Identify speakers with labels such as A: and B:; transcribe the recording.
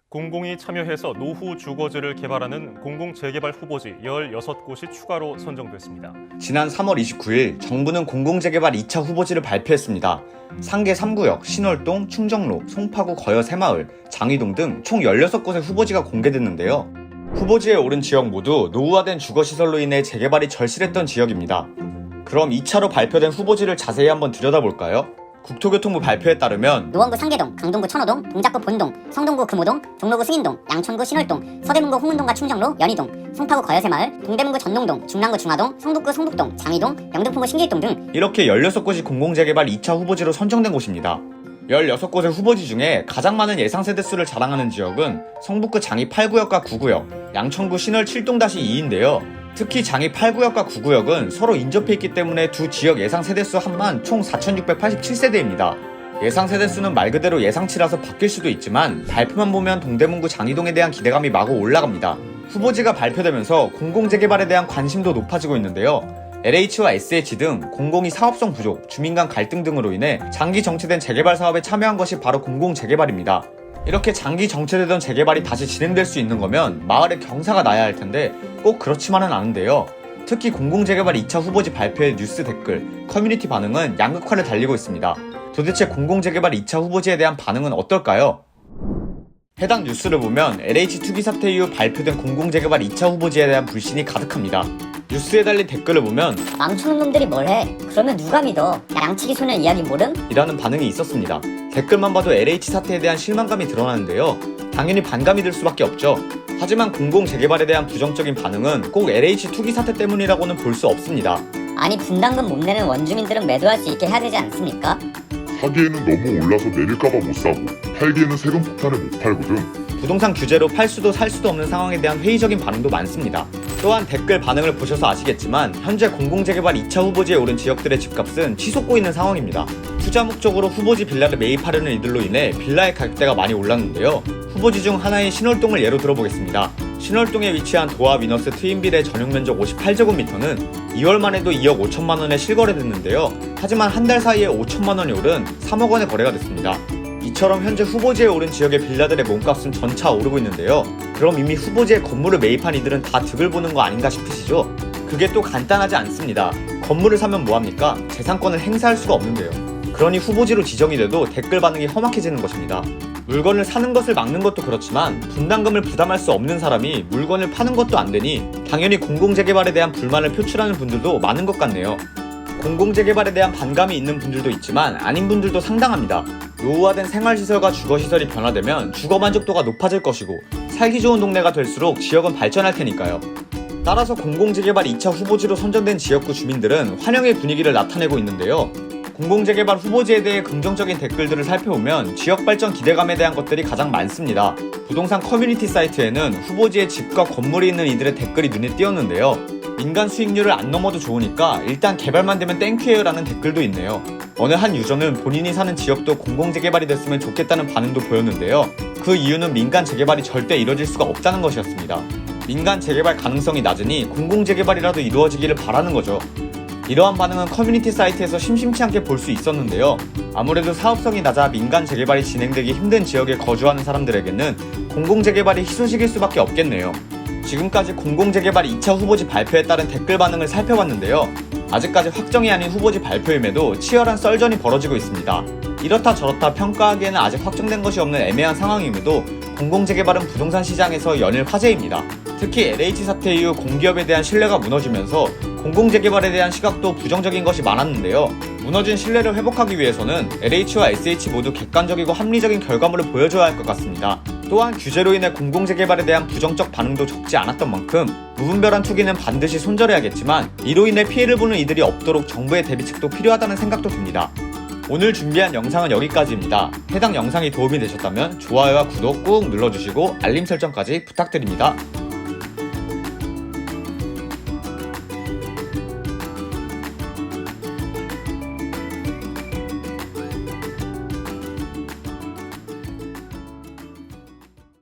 A: 공공이 참여해서 노후 주거지를 개발하는 공공재개발 후보지 16곳이 추가로 선정됐습니다.
B: 지난 3월 29일 정부는 공공재개발 2차 후보지를 발표했습니다. 상계 3구역, 신월동, 충정로, 송파구 거여 새마을, 장이동 등 총 16곳의 후보지가 공개됐는데요. 후보지에 오른 지역 모두 노후화된 주거시설로 인해 재개발이 절실했던 지역입니다. 그럼 2차로 발표된 후보지를 자세히 한번 들여다볼까요? 국토교통부 발표에 따르면
C: 노원구 상계동, 강동구 천호동, 동작구 본동, 성동구 금호동, 종로구 승인동, 양천구 신월동, 서대문구 홍은동과 충정로, 연희동, 송파구 거여새마을, 동대문구 전농동, 중랑구 중화동, 성북구 성북동, 장이동, 영등포구 신길동 등
B: 이렇게 16곳이 공공재개발 2차 후보지로 선정된 곳입니다. 16곳의 후보지 중에 가장 많은 예상 세대수를 자랑하는 지역은 성북구 장이 8구역과 9구역, 양천구 신월 7동-2인데요. 특히 장이 8구역과 9구역은 서로 인접해 있기 때문에 두 지역 예상 세대수 합만 총 4,687세대입니다. 예상 세대수는 말 그대로 예상치라서 바뀔 수도 있지만 발표만 보면 동대문구 장이동에 대한 기대감이 마구 올라갑니다. 후보지가 발표되면서 공공재개발에 대한 관심도 높아지고 있는데요. LH와 SH 등 공공이 사업성 부족, 주민 간 갈등 등으로 인해 장기 정체된 재개발 사업에 참여한 것이 바로 공공재개발입니다. 이렇게 장기 정체되던 재개발이 다시 진행될 수 있는 거면 마을에 경사가 나야 할 텐데 꼭 그렇지만은 않은데요. 특히 공공재개발 2차 후보지 발표의 뉴스 댓글, 커뮤니티 반응은 양극화를 달리고 있습니다. 도대체 공공재개발 2차 후보지에 대한 반응은 어떨까요? 해당 뉴스를 보면 LH 투기 사태 이후 발표된 공공재개발 2차 후보지에 대한 불신이 가득합니다. 뉴스에 달린 댓글을 보면
C: 망치는 놈들이 뭘 해? 그러면 누가 믿어? 양치기 소년 이야기 모름?
B: 이라는 반응이 있었습니다. 댓글만 봐도 LH 사태에 대한 실망감이 드러나는데요. 당연히 반감이 들 수밖에 없죠. 하지만 공공재개발에 대한 부정적인 반응은 꼭 LH 투기 사태 때문이라고는 볼 수 없습니다.
C: 아니 분담금 못 내는 원주민들은 매도할 수 있게 해야 되지 않습니까?
D: 사기에는 너무 올라서 내릴까봐 못 사고, 팔기에는 세금 폭탄을 못 팔고 등
B: 부동산 규제로 팔 수도 살 수도 없는 상황에 대한 회의적인 반응도 많습니다. 또한 댓글 반응을 보셔서 아시겠지만 현재 공공재개발 2차 후보지에 오른 지역들의 집값은 치솟고 있는 상황입니다. 투자 목적으로 후보지 빌라를 매입하려는 이들로 인해 빌라의 가격대가 많이 올랐는데요. 후보지 중 하나인 신월동을 예로 들어보겠습니다. 신월동에 위치한 도화 위너스 트윈빌의 전용 면적 58제곱미터는 2월만 해도 2억 5천만 원에 실거래됐는데요. 하지만 한 달 사이에 5천만 원이 오른 3억 원에 거래가 됐습니다. 이처럼 현재 후보지에 오른 지역의 빌라들의 몸값은 전차 오르고 있는데요. 그럼 이미 후보지에 건물을 매입한 이들은 다 득을 보는 거 아닌가 싶으시죠? 그게 또 간단하지 않습니다. 건물을 사면 뭐합니까? 재산권을 행사할 수가 없는데요. 그러니 후보지로 지정이 돼도 댓글 반응이 험악해지는 것입니다. 물건을 사는 것을 막는 것도 그렇지만 분담금을 부담할 수 없는 사람이 물건을 파는 것도 안 되니 당연히 공공재개발에 대한 불만을 표출하는 분들도 많은 것 같네요. 공공재개발에 대한 반감이 있는 분들도 있지만 아닌 분들도 상당합니다. 노후화된 생활시설과 주거시설이 변화되면 주거 만족도가 높아질 것이고 살기 좋은 동네가 될수록 지역은 발전할 테니까요. 따라서 공공재개발 2차 후보지로 선정된 지역구 주민들은 환영의 분위기를 나타내고 있는데요. 공공재개발 후보지에 대해 긍정적인 댓글들을 살펴보면 지역 발전 기대감에 대한 것들이 가장 많습니다. 부동산 커뮤니티 사이트에는 후보지에 집과 건물이 있는 이들의 댓글이 눈에 띄었는데요. 민간 수익률을 안 넘어도 좋으니까 일단 개발만 되면 땡큐예요 라는 댓글도 있네요. 어느 한 유저는 본인이 사는 지역도 공공재개발이 됐으면 좋겠다는 반응도 보였는데요. 그 이유는 민간 재개발이 절대 이뤄질 수가 없다는 것이었습니다. 민간 재개발 가능성이 낮으니 공공재개발이라도 이루어지기를 바라는 거죠. 이러한 반응은 커뮤니티 사이트에서 심심치 않게 볼 수 있었는데요. 아무래도 사업성이 낮아 민간 재개발이 진행되기 힘든 지역에 거주하는 사람들에게는 공공재개발이 희소식일 수밖에 없겠네요. 지금까지 공공재개발 2차 후보지 발표에 따른 댓글 반응을 살펴봤는데요. 아직까지 확정이 아닌 후보지 발표임에도 치열한 썰전이 벌어지고 있습니다. 이렇다 저렇다 평가하기에는 아직 확정된 것이 없는 애매한 상황임에도 공공재개발은 부동산 시장에서 연일 화제입니다. 특히 LH 사태 이후 공기업에 대한 신뢰가 무너지면서 공공재개발에 대한 시각도 부정적인 것이 많았는데요. 무너진 신뢰를 회복하기 위해서는 LH와 SH 모두 객관적이고 합리적인 결과물을 보여줘야 할 것 같습니다. 또한 규제로 인해 공공재개발에 대한 부정적 반응도 적지 않았던 만큼 무분별한 투기는 반드시 손절해야겠지만 이로 인해 피해를 보는 이들이 없도록 정부의 대비책도 필요하다는 생각도 듭니다. 오늘 준비한 영상은 여기까지입니다. 해당 영상이 도움이 되셨다면 좋아요와 구독 꾹 눌러주시고 알림 설정까지 부탁드립니다.